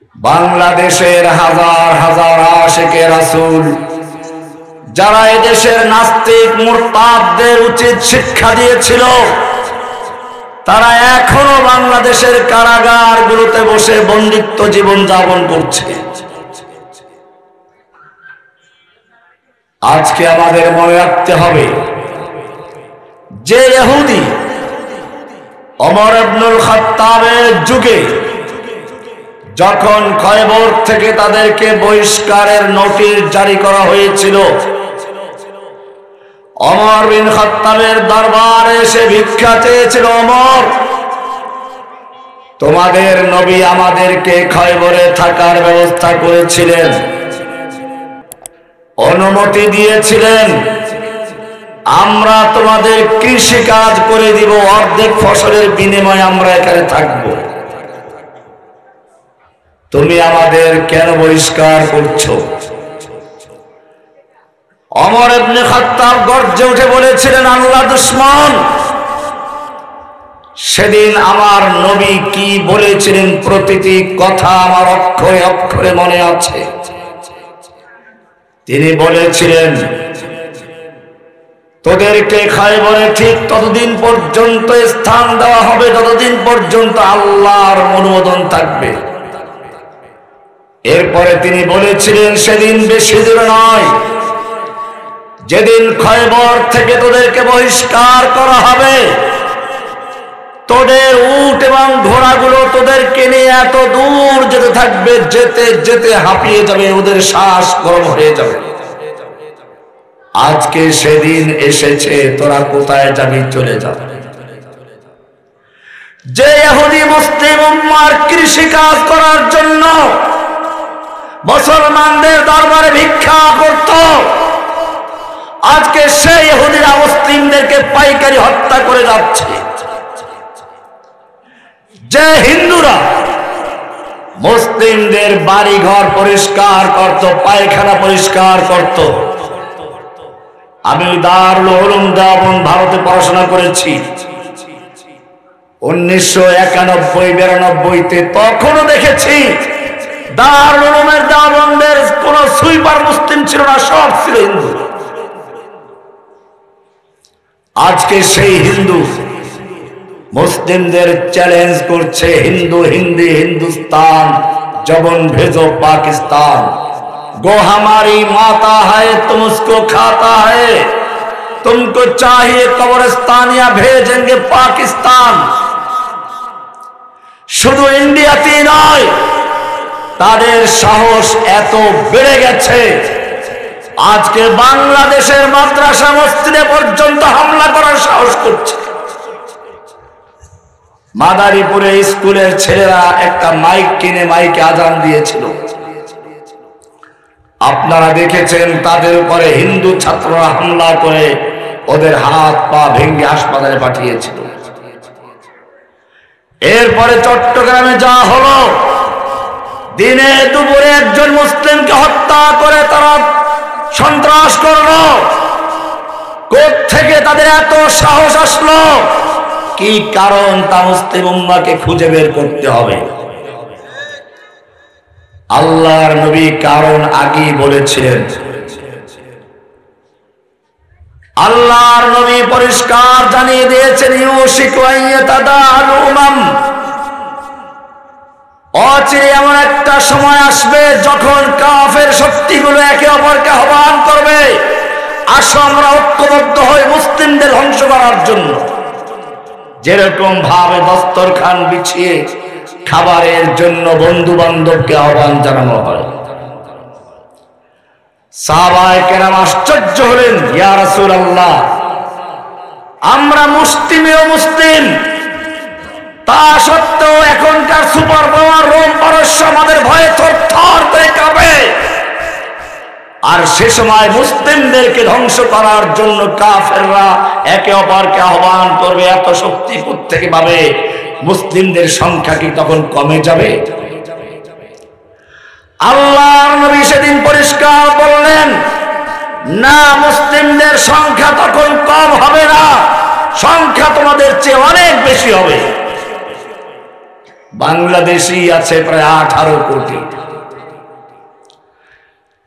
বাংলাদেশের হাজার হাজার আশিকে রাসূল যারা এদেশের নাস্তিক মুরতাদদের উচিত শিক্ষা দিয়েছিল, তারা এখনো বাংলাদেশের কারাগারগুলোতে বসে বন্দিত্ব জীবন যাপন করছে। আজকে আমাদের মনে রাখতে হবে যে ইহুদি ওমর ইবনুল খাত্তাবের যুগে যখন খয়বর থেকে তাদেরকে বহিষ্কারের নোটিশ জারি করা হয়েছিল, ওমর বিন খাত্তাবের দরবারে এসে ভিক্ষা চেয়েছিল, ওমর, তোমাদের নবী আমাদেরকে খয়বরে থাকার ব্যবস্থা করেছিলেন, অনুমতি দিয়েছিলেন, আমরা তোমাদের কৃষি কাজ করে দিব, অর্ধেক ফসলের বিনিময়ে আমরা এখানে থাকব, তুমি আমাদের কেন বহিষ্কার করছো? ওমর ইবনে খাত্তাব গর্জে উঠে বলেছিলেন, আল্লাহ দুশমন, সেদিন আমার নবী কি বলেছিলেন প্রতিটি কথা আমার অক্ষরে অক্ষরে মনে আছে। তিনি বলেছিলেন, তোদেরকে খয়বরে ঠিক ততদিন পর্যন্ত স্থান দেওয়া হবে যতদিন পর্যন্ত আল্লাহর অনুমোদন থাকবে। এরপরে তিনি বলেছিলেন, সেদিন বেশি দূর নয়, যেদিন খয়বর থেকে তোদেরকে বহিষ্কার করা হবে, তোদের উট এবং ঘোড়াগুলো তোদেরকে নিয়ে এত দূর যেতে থাকবে, যেতে যেতে হাঁপিয়ে যাবে, ওদের শ্বাস গরম হয়ে যাবে। আজকে সেদিন এসেছে, তোরা কোথায় যাবি? চলে যাবে। যে ইহুদি মুসলিম উম্মার কৃষি কাজ করার জন্য মুসলমানদের দরবারে ভিক্ষা করত, আজকে সেই ইহুদিরা মুসলিমদেরকে পাইকারি হত্যা করে যাচ্ছে। যে হিন্দুরা মুসলিমদের বাড়ি ঘর পরিষ্কার করত, পায়খানা পরিষ্কার করত, আমি দারুল উলুম দেওবন্দ ভারতে পড়াশোনা করেছি 1991-92-93-তে, তখনও দেখেছি দারুল উলুমের দেওবন্দের কোন সুইপার মুসলিম ছিল না, সব ছিল হিন্দু। আজকে সেই হিন্দু মুসলিমদের চ্যালেঞ্জ করছে, হিন্দু হিন্দি হিন্দুস্তান জবন ভেজো পাকিস্তান, गो हमारी माता है तुम उसको खाता है, तुमको चाहिए कब्रिस्तान या भेजेंगे पाकिस्तान। শুধু ইন্ডিয়াতেই নয়, তাদের সাহস এত বেড়ে গেছে, আজকে বাংলাদেশের মাদ্রাসা মসজিদে পর্যন্ত হামলা করার সাহস করছে। মাদারীপুরে স্কুলের ছেলেরা একটা মাইক কিনে মাইকে আজান দিয়েছিল, আপনারা দেখেছেন। তাদের উপরে হিন্দু ছাত্ররা হামলা করে ওদের হাত পা ভেঙে হাসপাতালে পাঠিয়েছিল। এরপরে চট্টগ্রামে যা হলো, দিনে দুপুরে একজন মুসলিমকে হত্যা করে তারা সন্ত্রাস করলো। কোত্থেকে তাদের এত সাহস আসলো? কি কারণ তা মুসলিম উম্মাহকে খুঁজে বের করতে হবে। আল্লাহর নবী কারণ আগেই বলেছিলেন। আল্লাহর নবী পরিষ্কার জানিয়ে দিয়েছেন, ইউশিকু আন ইয়াতাদাআল উমাম, অচিরে এমন একটা সময় আসবে যখন কাফের শক্তিগুলো একে অপরকে আহ্বান করবে, আসো আমরা ঐক্যবদ্ধ হই মুসলিমদের ধ্বংস করার জন্য। যেরকম ভাবে দস্তরখান বিছিয়ে খাবারের জন্য বন্ধু বান্ধবকে আহ্বান জানানো হয়। সাহাবায়ে কেরাম আশ্চর্য হলেন, ইয়া রাসূলুল্লাহ, আমরা মুসলিমেও মুসলিম, তা সত্ত্বেও এখনকার সুপার পাওয়ার রোম পারস্য আমাদের ভয়ে থরথর করে কাঁপে, আর সে সময় মুসলিমদেরকে ধ্বংস করার জন্য কাফেররা একে অপরকে আহ্বান করবে, এত শক্তি কোত্থেকে পাবে? মুসলিমদের সংখ্যা কি তখন কমে যাবে? আল্লাহর নবী সেদিন পরিষ্কার বললেন, না, মুসলিমদের সংখ্যা তখন কম হবে না, সংখ্যা তোমাদের চেয়ে অনেক বেশি হবে। বাংলাদেশি আছে প্রায় 18 কোটি।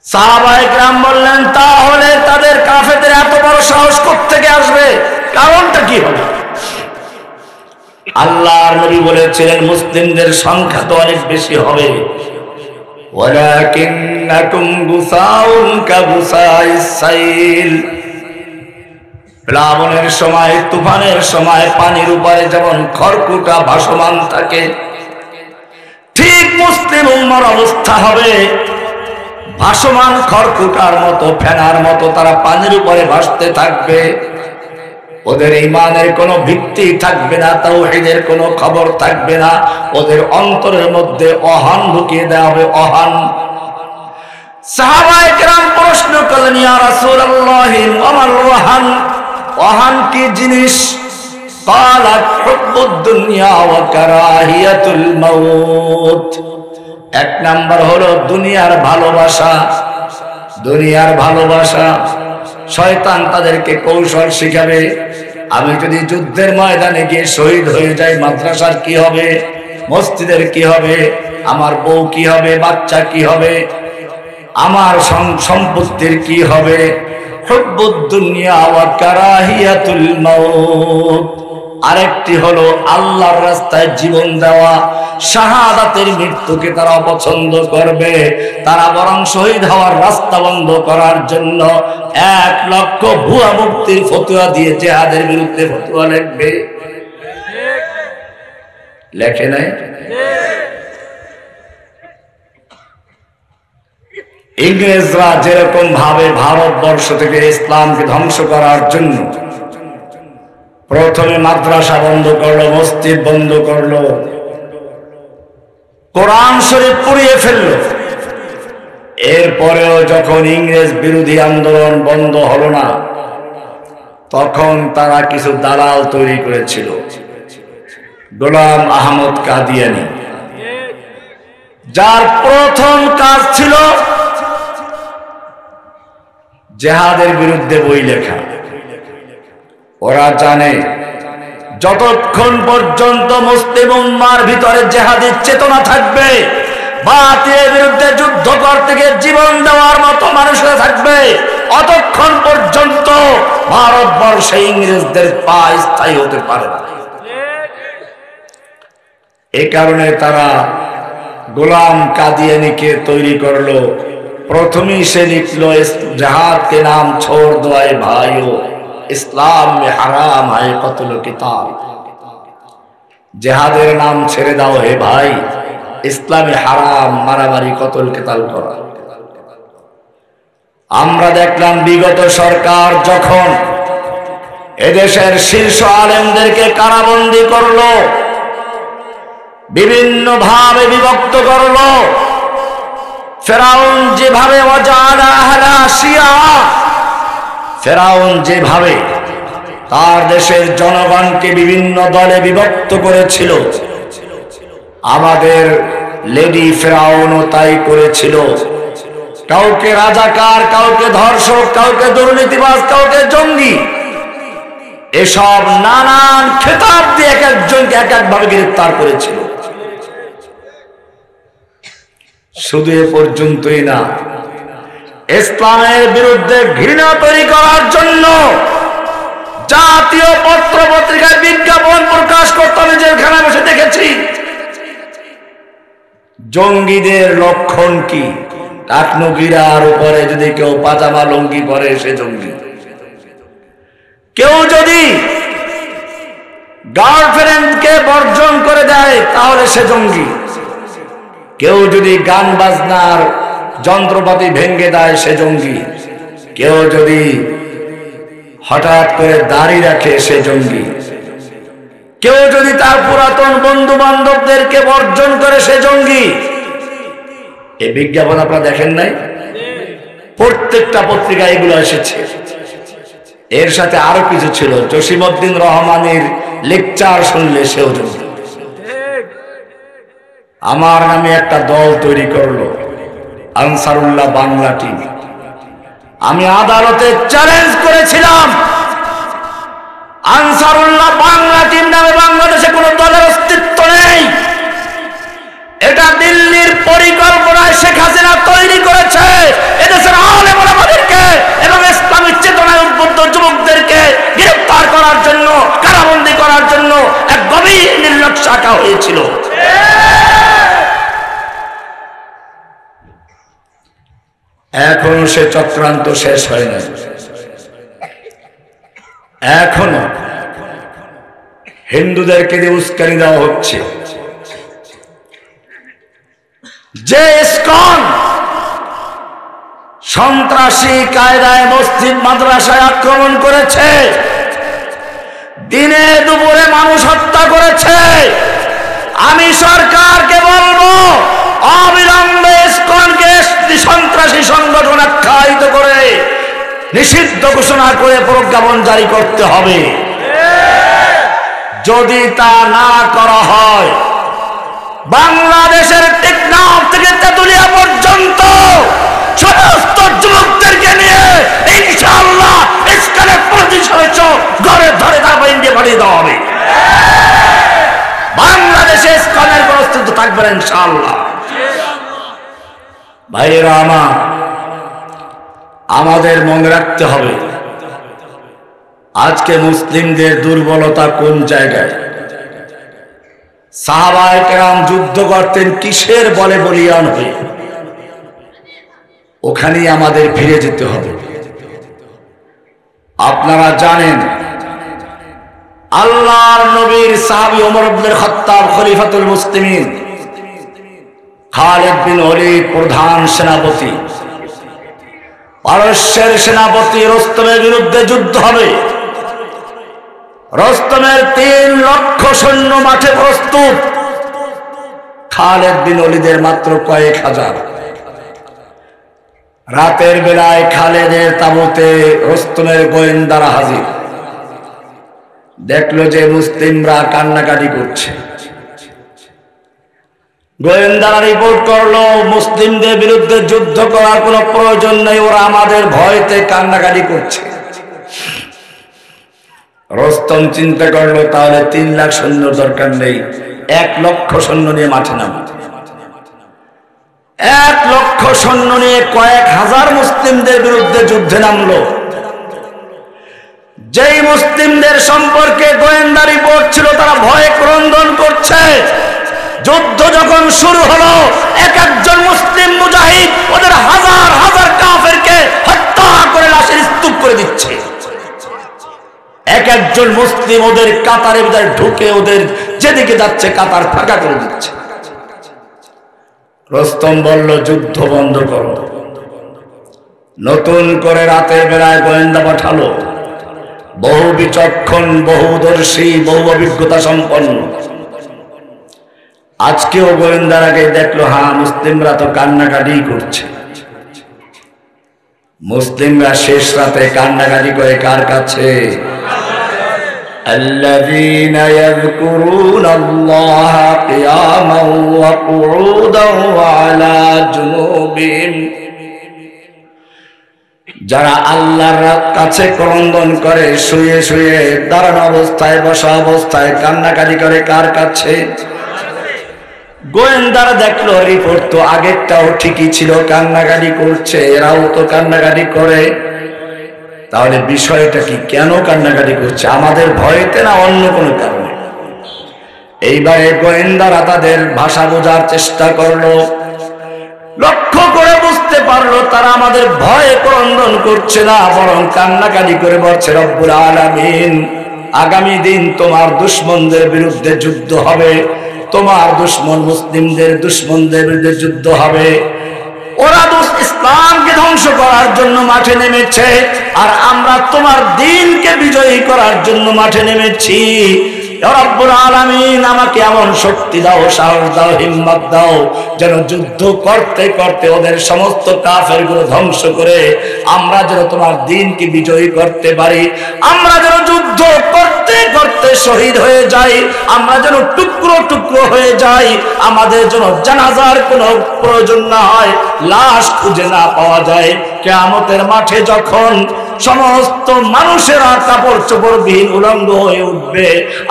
সাহাবায়ে কেরাম বললেন, তাহলে তাদের কাফেরদের এত বড় সাহস কোত্থেকে আসবে? কারণটা কি হবে? আল্লাহর নবী বলেছিলেন, মুসলিমদের সংখ্যা তো অনেক বেশি হবে, ওয়ালাকিন্নাকুম গুসাউন কাগুসাইস সাইল। প্লাবনের সময়, তুফানের সময় পানির উপরে যেমন খড়কুটা ভাসমান থাকে, ঠিক মুসলিম উম্মার অবস্থা হবে ভাসমান খড়কুটার মতো, ফেনার মতো তারা পানির উপরে ভাসতে থাকবে। ওদের ঈমানের কোনো ভিত্তি থাকবে না, তাওহীদের কোনো খবর থাকবে না, ওদের অন্তরের মধ্যে অহন ঢুকিয়ে দেওয়া হবে, অহন। সাহাবায়ে কেরাম প্রশ্ন করলেন, ইয়া রাসূলুল্লাহ ওয়া মাল ওয়াহান? ওয়াহান কি জিনিস? ক্বালাত হুব্বুদ দুনিয়া ওয়া কারাহিয়াতুল মাউত। এক নাম্বার হলো দুনিয়ার ভালোবাসা। দুনিয়ার ভালোবাসা, শয়তান তাদেরকে কৌশল শিখাবে। আমি যদি যুদ্ধের ময়দানে গিয়ে শহীদ হয়ে যাই, মাদ্রাসার কি হবে, মসজিদের কি হবে, আমার বউ কি হবে, বাচ্চা কি হবে, আমার সম্পত্তির কি হবে? হুব্বুদ দুনিয়া ওয়া কারাহিয়াতুল মাউত। আরেকটি হলো আল্লাহর রাস্তায় জীবন দেওয়া, শাহাদাতের মৃত্যুকে তারা অপছন্দ করবে। তারা বরং শহীদ হওয়ার রাস্তা বন্ধ করার জন্য 1 লক্ষ ভুয়া মুফতির ফতোয়া দিয়ে জিহাদের বিরুদ্ধে ফতোয়া লিখবে। লেখে নাই? ইংরেজরা যেরকম ভাবে ভারতবর্ষ থেকে ইসলামকে ধ্বংস করার জন্য প্রথমে মাদ্রাসা বন্ধ করলো, মসজিদ বন্ধ করলো, কোরআন শরীফ পুড়িয়ে ফেললো। এরপরেও যখন ইংরেজ বিরোধী আন্দোলন বন্ধ হলো না, তখন তারা কিছু দালাল তৈরি করেছিল, গোলাম আহমদ কাদিয়ানী, যার প্রথম কাজ ছিল জিহাদের বিরুদ্ধে বই লেখা। ওরা জানে যতক্ষণ পর্যন্ত মুসলিম উম্মার ভিতরে জিহাদের চেতনা থাকবে, বাতিলের বিরুদ্ধে যুদ্ধ করতে গিয়ে জীবন দেওয়ার মতো মানুষরা থাকবে, অতক্ষণ পর্যন্ত ভারতবর্ষে ইংরেজদের পা স্থায়ী হতে পারে না। এই কারণে তারা গোলাম কাদিয়ানীকে তৈরি করলো। প্রথমেই সে লিখলো, জিহাদ के नाम छोड़ दो ऐ भाइयों, ইসলাম में হারাম है कत्ल किताल। জিহাদের নাম ছেড়ে দাও হে ভাই, ইসলামে হারাম মারামারি কতল কেতাল করা। আমরা দেখলাম বিগত সরকার যখন এদেশের শীর্ষ আলেমদেরকে কারাবন্দী করলো, বিভিন্ন ভাবে বিভক্ত করলো, ফেরাউন যেভাবে ওয়াজালা আহলা শিয়া, ফেরাউন যেভাবে তার দেশের জনগণকে বিভিন্ন দলে বিভক্ত করেছিল, আমাদের লেডি ফেরাউনও তাই করেছিল। কাউকে রাজাকার, কাউকে ধর্ষক, কাউকে দুর্নীতিবাজ, কাউকে জঙ্গি, এসব নানান খেতাব দিয়ে এক একজনকে এক একভাবে গ্রেফতার করেছিল। শুধু এ পর্যন্তই না, ইসলামের বিরুদ্ধে ঘৃণা তৈরি করার জন্য জাতীয় পত্র পত্রিকায় বিজ্ঞাপন প্রকাশ করতে আমি জেলখানায় বসে দেখেছি। জঙ্গিদের লক্ষণ কি? টাকনুগিরার উপরে যদি কেউ পাজামা লুঙ্গি পরে সে জঙ্গি, কেউ যদি গার্লফ্রেন্ডকে বর্জন করে দেয় তাহলে সে জঙ্গি, কেউ যদি গান বাজনার যন্ত্রপাতি ভেঙে দেয় সে জঙ্গি, কেউ যদি হঠাৎ করে দাড়ি রাখে সে জঙ্গি, কেউ যদি তার পুরাতন বন্ধু বান্ধবদেরকে বর্জন করে সে জঙ্গি। এই বিজ্ঞাপন আপনারা দেখেন নাই? প্রত্যেকটা পত্রিকায় এগুলো এসেছে। এর সাথে আরো কিছু ছিল, জসিমউদ্দিন রহমানের লেকচার শুনলে সেও জঙ্গি। আমার নামে একটা দল তৈরি করলো, আনসারুল্লাহ বাংলা টিম। আমি আদালতে চ্যালেঞ্জ করেছিলাম, আনসারুল্লাহ বাংলা টিম নামে বাংলাদেশে কোন দলের অস্তিত্ব নেই। এটা দিল্লির পরিকল্পনায় শেখ হাসিনা তৈরি করেছে এদেশের আলেম ওলামাদেরকে এবং ইসলামী চেতনায় উদ্বুদ্ধ যুবকদেরকে গ্রেফতার করার জন্য, কারাবন্দী করার জন্য এক গভীর নির্লক্ষ্য আঁকা হয়েছিল। এখনো সে চক্রান্ত শেষ হয় না। এখনো হিন্দুদেরকে দিয়ে উস্কানি দেওয়া হচ্ছে। যে ইসকন সন্ত্রাসী কায়দায় মসজিদ মাদ্রাসায় আক্রমণ করেছে, দিনে দুপুরে মানুষ হত্যা করেছে, আমি সরকারকে বলবো অবিলম্বে ইসকনকে সন্ত্রাসী সংগঠন আখ্যায়িত করে নিষিদ্ধ ঘোষণা করে প্রজ্ঞাপন জারি করতে হবে। যদি তা না করা হয়, বাংলাদেশের টেকনাফ থেকে তেতুলিয়া পর্যন্ত সমস্ত যুবকদেরকে নিয়ে ইনশাআল্লাহ ইসকনের প্রতিশোধ ঘরে ধরে তারপর ইন্ডিয়া পাঠিয়ে দেওয়া হবে। বাংলাদেশে ইসকনের কোনো অস্তিত্ব থাকবে না ইনশাআল্লাহ। ভাইয়েরা আমার, আমাদের মনে রাখতে হবে আজকে মুসলিমদের দুর্বলতা কোন জায়গায়। সাহাবায়ে কেরাম যুদ্ধ করতেন কিসের বলে বলিয়ান হয়ে? ওখানেই আমাদের ফিরে যেতে হবে। আপনারা জানেন আল্লাহর নবীর সাহাবী ওমর ইবনে খাত্তাব খলিফাতুল মুসলিমিন, খালিদ বিন ওলীদ প্রধান সেনাপতি, পারস্যের সেনাপতি রোস্তমের বিরুদ্ধে যুদ্ধ হবে। রোস্তমের 3 লক্ষ সৈন্য মাঠে প্রস্তুত, খালিদ বিন ওলীদের মাত্র কয়েক হাজার। রাতের বেলায় খালেদের তাঁবুতে রোস্তমের গোয়েন্দারা হাজির। দেখলো যে মুসলিমরা কান্নাকাটি করছে। গোয়েন্দারা রিপোর্ট করলো মুসলিমদের বিরুদ্ধে যুদ্ধ করার কোনো প্রয়োজন নেই, ওরা আমাদের ভয়তে কান্নাকাটি করছে। রোস্তম চিন্তা করলো তাহলে 3 লাখ সৈন্য দরকার নেই, 1 লক্ষ সৈন্য নিয়ে মাঠে নাম। 1 লক্ষ সৈন্য নিয়ে কয়েক হাজার মুসলিমদের বিরুদ্ধে যুদ্ধে নামলো। যেই মুসলিমদের সম্পর্কে গোয়েন্দা রিপোর্ট ছিল তারা ভয়ে ক্রন্দন করছে, যুদ্ধ যখন শুরু হলো এক একজন মুসলিম মুজাহিদ ওদের হাজার হাজার কাফেরকে হত্যা করে লাশের স্তূপ করে দিচ্ছে। এক একজন মুসলিম ওদের কাতারের ভিতরে ঢুকে ওদের যেদিকে যাচ্ছে কাতার ফাঁকা করে দিচ্ছে। রোস্তম বলল যুদ্ধ বন্ধ করো। নতুন করে রাতের বেলায় গোয়েন্দা পাঠালো, বহু বিচক্ষণ, বহুদর্শী, বহু অভিজ্ঞতা সম্পন্ন। আজকেও গোয়েন্দার আগে দেখলো হ্যাঁ মুসলিমরা তো কান্নাকাটি করছে। মুসলিমরা শেষ রাতে কান্নাকাটি করে কার কাছে? الذين يذكرون الله قياما وقعودا وعلى جنوبهم, যারা আল্লাহর কাছে ক্রন্দন করে শুয়ে শুয়ে, দাঁড়ানো অবস্থায়, বসা অবস্থায় কান্নাকাটি করে কার কাছে? গোয়েন্দারা দেখলো রিপোর্ট তো আগেরটাও ঠিকই ছিল, কান্নাকাটি করছে, এরাও তো কান্নাকাটি করে। তাহলে বিষয়টা কি? কেন কান্নাকাটি করছে? আমাদের ভয়েতে না অন্য কোনো কারণে? এইবারে গোয়েন্দারা তাদের ভাষা বোঝার চেষ্টা করলো, লক্ষ্য করে বুঝতে পারলো তারা আমাদের ভয়ে ক্রন্দন করছে না, বরং কান্নাকাটি করে বলছে রব্বুল আলামিন আগামী দিন তোমার দুশমনদের বিরুদ্ধে যুদ্ধ হবে, তোমার দুশমন মুসলিমদের দুশমনদের বিরুদ্ধে যুদ্ধ হবে। ওরা ইসলামকে ধ্বংস করার জন্য মাঠে নেমেছে, আর আমরা তোমার দ্বীনকে বিজয়ী করার জন্য মাঠে নেমেছি। রব্বুল আলামিন আমাকে এমন শক্তি দাও, সাহস দাও, হিম্মত দাও, যেন যুদ্ধ করতে করতে ওদের সমস্ত কাফেরগুলো ধ্বংস করে আমরা যেন তোমার দ্বীনকে বিজয়ী করতে পারি। আমরা যেন যুদ্ধ করতে করতে করতে শহীদ হয়ে যাই, আমরা যেন টুকরো টুকরো হয়ে যাই, আমাদের জন্য জানাজার কোনো প্রয়োজন না হয়, লাশ খুঁজে না পাওয়া যায়। কিয়ামতের মাঠে যখন সমস্ত মানুষেরা কাপড় চোপড়বিহীন উলঙ্গ হয়ে উঠবে,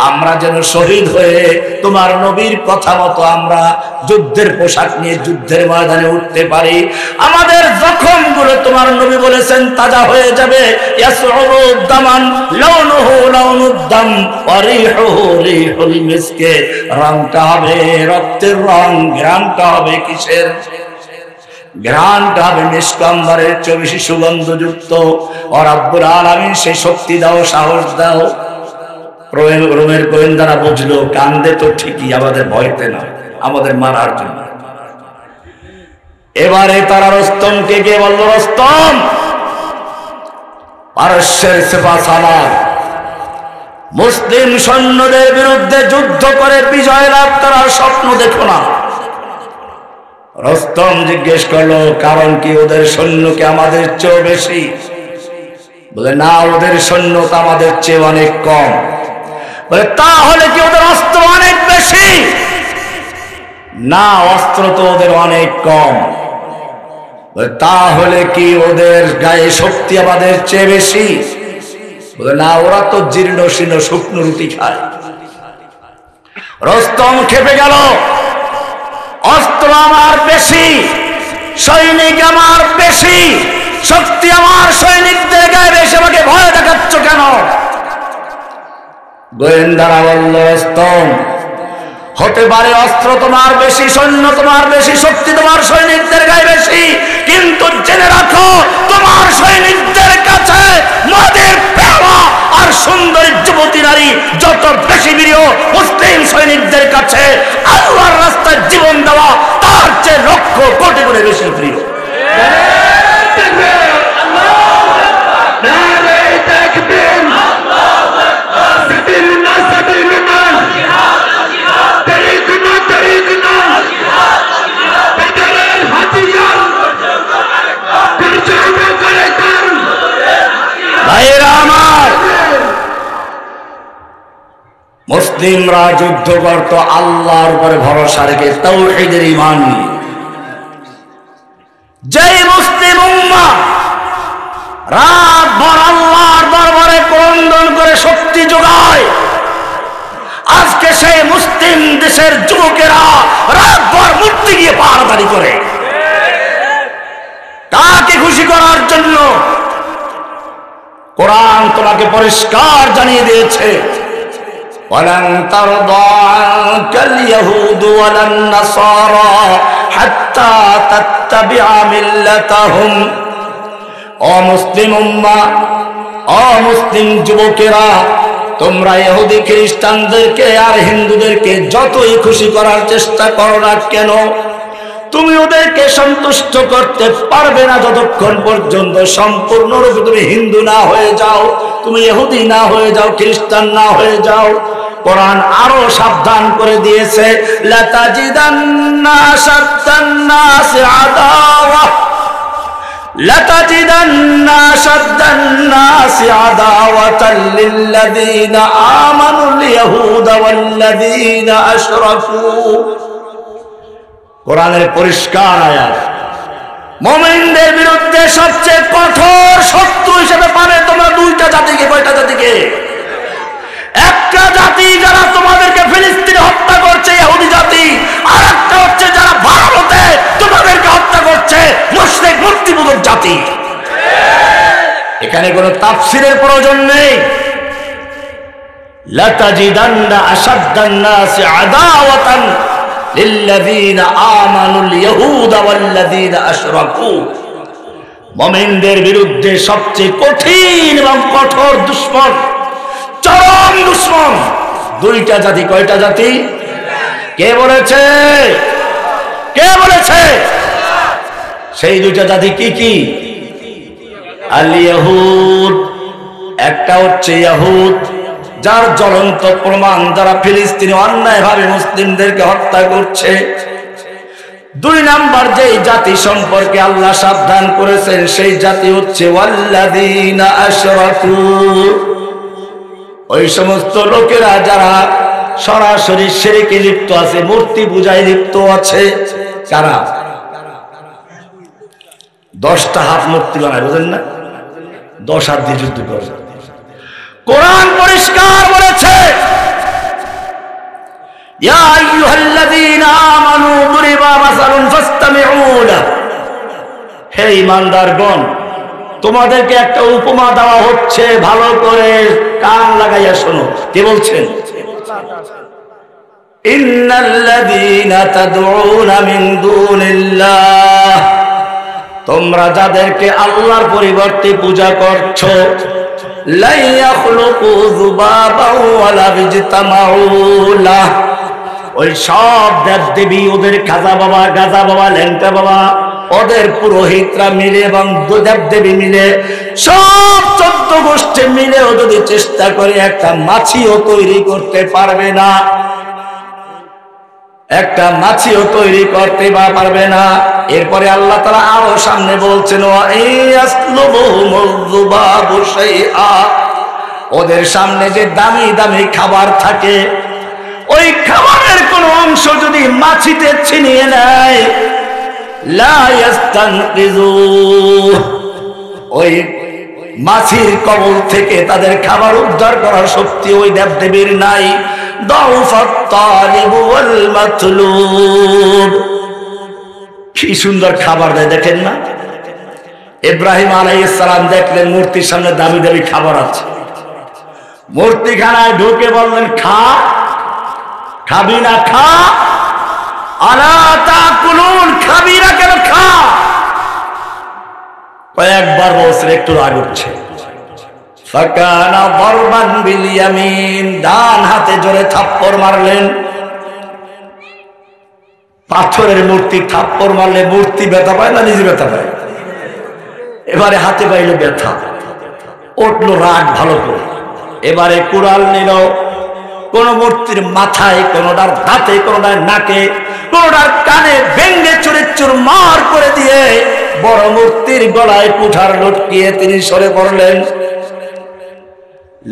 আমরা যেন শহীদ হয়ে তোমার নবীর কথা মতো আমরা যুদ্ধের পোশাক নিয়ে যুদ্ধের ময়দানে উঠতে পারি। আমাদের জখমগুলো তোমার নবী বলেছেন তাজা হয়ে যাবে। ইয়াসউদ্দামান লাউনুহু লাউনুদ্দাম ওয়া রিহুহু রিহুল মিসকে, রংটা হবে রক্তের রং, ঘ্রাণটা হবে কিসের? ঘ্রাণটা হবে মিষ্কাম্বরের চেয়ে বেশি সুগন্ধযুক্ত। ও রব্বুল আলামিন সেই শক্তি দাও, সাহস দাও। রোমের গোয়েন্দারা বুঝলো কান্দে তো ঠিকই, আমাদের ভয়তে না, আমাদের মারার জন্য। এবারে তারা রস্তমকে গিয়ে বলল, রস্তম, পারস্যের সেফাসালার মুসলিম সৈন্যদের বিরুদ্ধে যুদ্ধ করে বিজয় লাভ করার স্বপ্ন দেখো না। রস্তম জিজ্ঞেস করলো, কারণ কি? ওদের সৈন্যকে আমাদের চেয়ে বেশি? বলে, না, ওদের সৈন্য তো আমাদের চেয়ে অনেক কম। বলে, তাহলে কি ওদের অস্ত্র অনেক বেশি? না, অস্ত্র তো ওদের অনেক কম। বলে, তাহলে কি ওদের গায়ে শক্তি আমাদের চেয়ে বেশি? বলে, না, ওরা তো জীর্ণ শীর্ণ শুকনো রুটি খায়। রস্তম খেপে গেল, অস্ত্র আমার বেশি, সৈনিক আমার বেশি, শক্তি আমার সৈনিকদের গায়ে বেশি, আমাকে ভয় দেখাচ্ছ কেন? গোয়েন্দারা বলল, রস্তম, হতে পারে অস্ত্র তোমার বেশি, সৈন্য তোমার বেশি, শক্তি তোমার সৈনিকদের গায়ে বেশি, কিন্তু জেনে রাখো তোমার সৈনিকদের কাছে মদের পেওয়া আর সুন্দরী যুবতী নারী যত বেশি প্রিয়, মুসলিম সৈনিকদের কাছে আল্লাহর রাস্তায় জীবন দেওয়া তার চেয়ে লক্ষ কোটি গুণে বেশি প্রিয়। মুসলিমরা যুদ্ধ করত আল্লাহর উপরে ভরসা রেখে, তাওহীদের ঈমান নিয়ে। যেই মুসলিম উম্মাহ রাতভর আল্লাহর দরবারে ক্রন্দন করে শক্তি যোগায়, আজকে সেই মুসলিম দেশের যুবকেরা রাতভর মূর্তি গিয়ে পাহারাদারি করে, তাকে খুশি করার জন্য। কোরআন তোমাকে পরিষ্কার জানিয়ে দিয়েছে, وَلَنْ تَرْضَى عَنْكَ الْيَهُودُ وَلَا النَّصَارَى حَتَّى تَتَّبِعَ مِلَّتَهُمْ। ও মুসলিম উম্মাহ, ও মুসলিম যুবকেরা, তোমরা ইহুদি খ্রিস্টানদেরকে আর হিন্দুদেরকে যতই খুশি করার চেষ্টা করো না কেন, তুমি ওদেরকে সন্তুষ্ট করতে পারবে না যতক্ষণ পর্যন্ত সম্পূর্ণরূপে তুমি হিন্দু না হয়ে যাও, তুমি ইহুদি না হয়ে যাও, খ্রিস্টান না হয়ে যাও। কোরআন আরো সাবধান করে দিয়েছে, লাতাজিদান্না আশাদ্দান-নাসি আদাওয়া, লাতাজিদান্না আশাদ্দান-নাসি আদাওয়াতাল লিল্লাযীনা আমানুল ইয়াহুদা ওয়াল্লাযীনা আশরাকু। কোরআনের পরিষ্কার আয়াত, মুমিনদের বিরুদ্ধে সবচেয়ে কঠোর শত্রু হিসেবে পাবে তোমরা দুইটা জাতিকে। কয়টা জাতিকে? একটা জাতি যারা তোমাদেরকে ফিলিস্তিনে হত্যা করছে, ইহুদি জাতি, আর একটা হচ্ছে যারা ভারতে তোমাদেরকে হত্যা করছে, মুশরিক মূর্তিপূজক জাতি। এখানে কোনো তাফসীরের প্রয়োজন নেই। লাতাজিদান্না আশাদ্দান-নাসি আদাওয়াতান লিল্লাযীনা আমানুল ইয়াহুদা ওয়াল্লাযীনা আশরাকু। মুমিনদের বিরুদ্ধে সবচেয়ে কঠিন এবং কঠোর দুশমন, চরম দুশমন দুইটা জাতি। কয়টা জাতি? কে বলেছে? কে বলেছে? সেই দুইটা জাতি কি কি? আল ইয়াহুদ, একটা হচ্ছে ইয়াহুদ, যার জ্বলন্ত প্রমাণ যারা ফিলিস্তিনে অন্যায়ভাবে মুসলিমদেরকে হত্যা করছে। দুই নাম্বার যেই জাতি সম্পর্কে আল্লাহ সাবধান করেছেন সেই জাতি হচ্ছে ওয়াল্লাযীনা আশরাকু, ওই সমস্ত লোকেরা যারা সরাসরি শিরকে লিপ্ত আছে, মূর্তি পূজায় লিপ্ত আছে, কারা 10টা হাত মূর্তি বানায়, বুঝেন না? 10 হাত দিয়ে যুদ্ধ করে। কোরআন পরিষ্কার বলেছে, ইয়া আইয়ুহাল্লাযীনা আমানু দুরিবা মাসালুন ফাসতামিউ লাহু, হে ঈমানদারগণ, তোমাদেরকে একটা উপমা দেওয়া হচ্ছে, ভালো করে কান লাগাইয়া শোনো। কি বলছেন? ইন্নাল্লাযীনা তাদউনা মিন দুনিল্লাহ, তোমরা যাদেরকে আল্লাহর পরিবর্তে পূজা করছো, লা ইয়াখলুকু যুবাবান ওয়ালা বিজতামাউ লাহ, ওই সব দেবদেবী, ওদের খাজা বাবা, গাজা বাবা, ল্যাংটা বাবা, ওদের পুরোহিতরা মিলে এবং দেবদেবী মিলে সব 14 গোষ্ঠী মিলেও যদি চেষ্টা করে একটা মাছিও তৈরি করতে পারবে না, একটা মাছিও তৈরি করতে পারবে না। এরপরে আল্লাহ তাআলা আরো সামনে বলছেন, ওদের সামনে যে দামি দামি খাবার থাকে, ওই খাবারের কোন অংশ যদি মাছিতে ছিনিয়ে নেয়, লা ইয়াস্তানকিযু, ওই মাছির কবল থেকে তাদের খাবার উদ্ধার করার শক্তি ওই দেবদেবীর নাই। দাউফাত তালিব ওয়াল মাতলুব, কি সুন্দর খাবার দেয়, দেখেন না? ইব্রাহিম আলাইহিস সালাম দেখলেন মূর্তির সামনে দামি দামি খাবার আছে, মূর্তিখানায় ঢুকে বললেন, খা, খাবি না? খা। আলা তাকুলুন, খাবি না কেন? খা। কয়েকবার বলছেন, একটু রাগ উঠছে। ফাকানা বরবান বিল ইয়ামিন, ডান হাতে জোরে থাপ্পড় মারলেন। পাথরের মূর্তি থাপ্পড় মারলে মূর্তি ব্যথা পায় না নিজে ব্যথা পায়? এবারে হাতে পাইল ব্যথা, উঠলো রাগ ভালো করে। এবারে কুড়াল নিল, কোন মূর্তির মাথায়, কোনটার দাঁতে, কোনটার নাকে, কোনটার কানে ভেঙ্গে চুরে চুরমার করে দিয়ে বড় মূর্তির গলায় কুঠার লটকিয়ে তিনি সরে পড়লেন।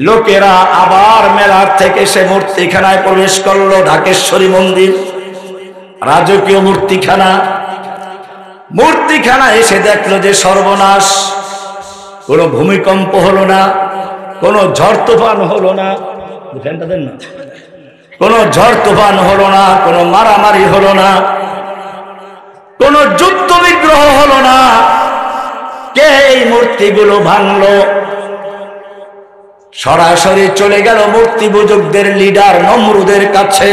লোকেরা আবার মেলার থেকে সে মূর্তিখানায় প্রবেশ করলো, ঢাকেশ্বরী মন্দির, রাজকীয় মূর্তিখানা। মূর্তিখানা এসে দেখলো যে সর্বনাশ, কোনো ভূমিকম্প হলো না, কোনো ঝড় তুফান হলো না, কোনো ঝড় তুফান হলো না, কোনো মারামারি হলো না, কোনো যুদ্ধ বিগ্রহ হলো না। কে এই মূর্তিগুলো ভাঙলো? সরাসরি চলে গেল মূর্তি পূজকদের লিডার নমরুদের কাছে।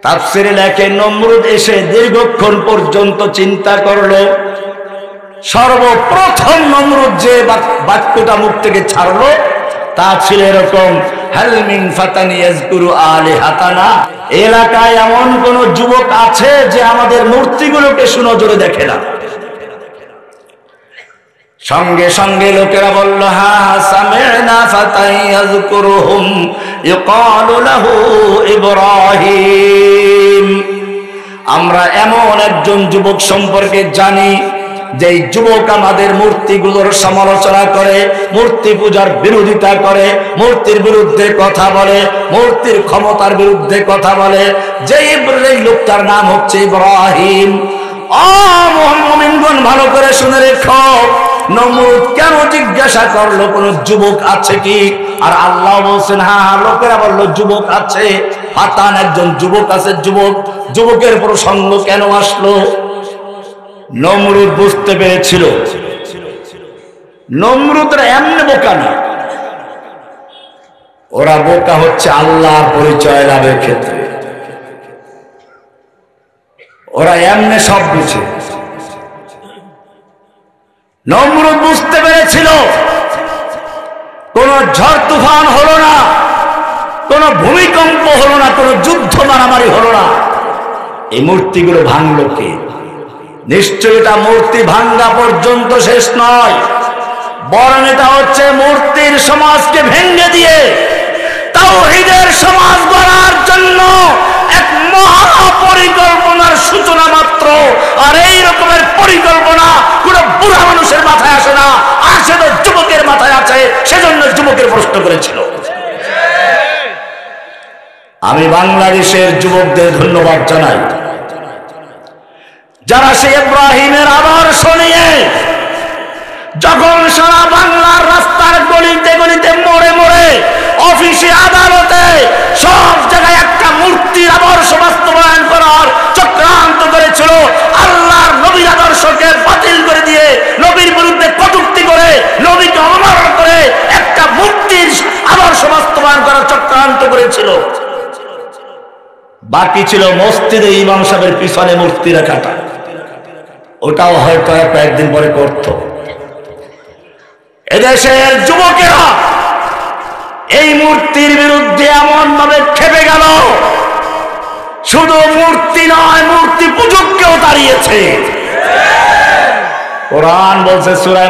তাফসীরে লেখে, নমরুদ এসে দীর্ঘক্ষণ পর্যন্ত চিন্তা করলো। সর্বপ্রথম নমরুদ যে বাক্যটা মুখ থেকে ছাড়লো তা ছিল এরকম, হাল মিন ফাতান ইয়াযকুরু আলিহাতানা, এলাকায় এমন কোন যুবক আছে যে আমাদের মূর্তিগুলোকে সুনজরে দেখে না? সঙ্গে সঙ্গে লোকেরা বলল, হ্যাঁ, সামি'না ফাতান ইয়াযকুরুহুম ইউকালু লাহু ইব্রাহিম, আমরা এমন একজন যুবক সম্পর্কে জানি যে যুবক আমাদের মূর্তিগুলোর সমালোচনা করে, মূর্তি পূজার বিরোধিতা করে, মূর্তির বিরুদ্ধে কথা বলে, মূর্তির ক্ষমতার বিরুদ্ধে কথা বলে। যেই লোকটার নাম হচ্ছে ইব্রাহিম। মুমিনগণ ভালো করে শুনে রেখো, নমরুদ কেন জিজ্ঞাসা করলো কোন যুবক আছে কি? আর আল্লাহ বলছেন, হ্যাঁ, লোকেরা বলল যুবক আছে, ফাতান একজন যুবক আছে। যুবকের প্রসঙ্গ কেন আসলো? নমরুদ বুঝতে পেরেছিল নমরুদরা এমনি বোকা না, ওরা বোকা হচ্ছে আল্লাহর পরিচয় লাভের ক্ষেত্রে। ওরা এমনি সব বুঝে। নমরুদ বুঝতে পেরেছিল কোন ঝড় তুফান হলো না, কোন ভূমিকম্প হলো না, কোন যুদ্ধ মারামারি হলো না। এই মূর্তিগুলো ভাঙলো কে? নিশ্চয় এটা মূর্তি ভাঙ্গা পর্যন্ত শেষ নয়, বরং এটা হচ্ছে মূর্তির সমাজকে ভেঙে দিয়ে তাওহীদের সমাজ গড়ার জন্য এক মহা পরিকল্পনার সূচনা মাত্র। আর এই রকমের পরিকল্পনা কোন বুড়া মানুষের মাথায় আসে না, আসে তো যুবকের মাথায় আছে। সেজন্য যুবক যুবকের প্রশ্ন করেছিল। আমি বাংলাদেশের যুবকদের ধন্যবাদ জানাই, যারা সে ইব্রাহিমের আদর্শ নিয়ে যখন সারা বাংলার রাস্তার গলিতে গলিতে মোড়ে মোড়ে অফিসে আদালতে সব জায়গায় একটা মূর্তির আদর্শ বাস্তবায়ন করার চক্রান্ত করেছিল, আল্লাহর নবীর আদর্শকে বাতিল করে দিয়ে নবীর বিরুদ্ধে কটূক্তি করে নবীকে অবমাননা করে একটা মূর্তির আদর্শ বাস্তবায়ন করার চক্রান্ত করেছিল। বাকি ছিল মসজিদে ইমাম সাহেবের পিছনে মূর্তি রাখাটা, ওটাও হয়তো কয়েকদিন পরে করত। এদেশের যুবকেরা এই মূর্তির বিরুদ্ধে এমন ভাবে খেপে গেল, শুধু মূর্তি নয় মূর্তি পূজককেও দাঁড়িয়েছে। কোরআন বলছে সূরা